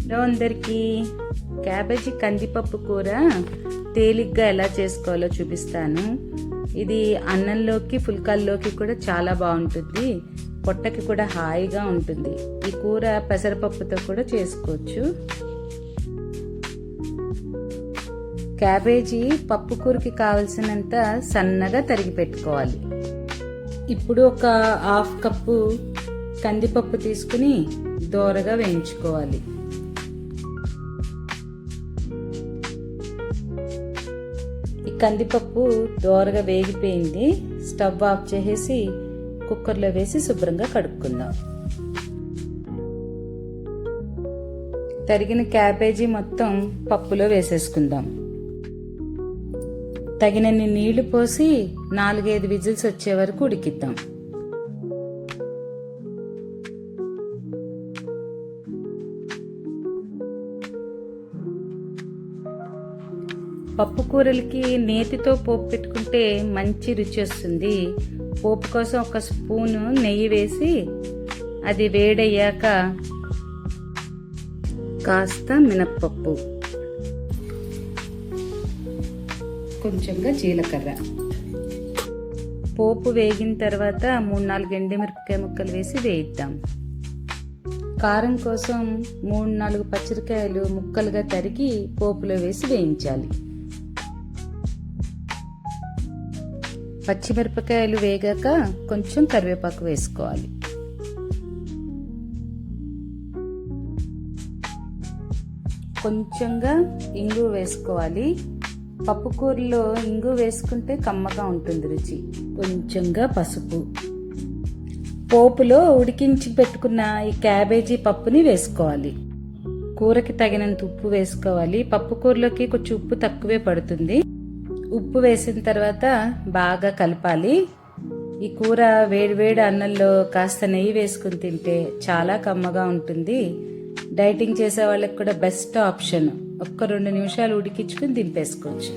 Hello అందరికీ, cabbage కందిపప్పు కూర తేలిగ్గా ఎలా చేసుకోవాలో చూపిస్తాను. ఇది అన్నంలోకి పుల్కాల్లోకి కూడా చాలా బాగుంటుంది. పొట్టకి కూడా హాయిగా ఉంటుంది. ఈ కూర పెసరపప్పుతో కూడా చేసుకోవచ్చు. క్యాబేజీ పప్పు కూరకి కావలసినంత సన్నగా తరిగి పెట్టుకోవాలి. ఇప్పుడు ఒక 1/2 కప్పు కందిపప్పు తీసుకుని దోరగా వేయించుకోవాలి. ఈ కందిపప్పు దోరగా వేగిపోయింది. స్టవ్ ఆఫ్ చేసేసి కుక్కర్లో వేసి శుభ్రంగా కడుక్కుందాం. తరిగిన క్యాబేజీ మొత్తం పప్పులో వేసేసుకుందాం. తగినన్ని నీళ్లు పోసి 4-5 విజిల్స్ వచ్చే వరకు ఉడికిద్దాం. పప్పు కూరలకి నేతితో పోపు పెట్టుకుంటే మంచి రుచి వస్తుంది. పోపు కోసం 1 స్పూను నెయ్యి వేసి అది వేడయ్యాక కాస్త మినప్పప్పు, కొంచెంగా జీలకర్ర, పోపు వేగిన తర్వాత 3-4 ఎండుమిరపకాయ ముక్కలు వేసి వేయిద్దాం. కారం కోసం 3-4 పచ్చిమిరపకాయలు ముక్కలుగా తరిగి పోపులో వేసి వేయించాలి. పచ్చిమిరపకాయలు వేగాక కొంచెం కరివేపాకు వేసుకోవాలి. కొంచెంగా ఇంగు వేసుకోవాలి. పప్పు కూరలో ఇంగు వేసుకుంటే కమ్మగా ఉంటుంది రుచి. కొంచెంగా పసుపు. పోపులో ఉడికించి పెట్టుకున్న ఈ క్యాబేజీ పప్పుని వేసుకోవాలి. కూరకి తగినంత ఉప్పు వేసుకోవాలి. పప్పు కూరలోకి కొంచెం ఉప్పు తక్కువే పడుతుంది. ఉప్పు వేసిన తర్వాత బాగా కలపాలి. ఈ కూర వేడివేడి అన్నంలో కాస్త నెయ్యి వేసుకుని తింటే చాలా కమ్మగా ఉంటుంది. డైటింగ్ చేసే వాళ్ళకి కూడా బెస్ట్ ఆప్షన్. 1-2 నిమిషాలు ఉడికించుకుని దింపేసుకోవచ్చు.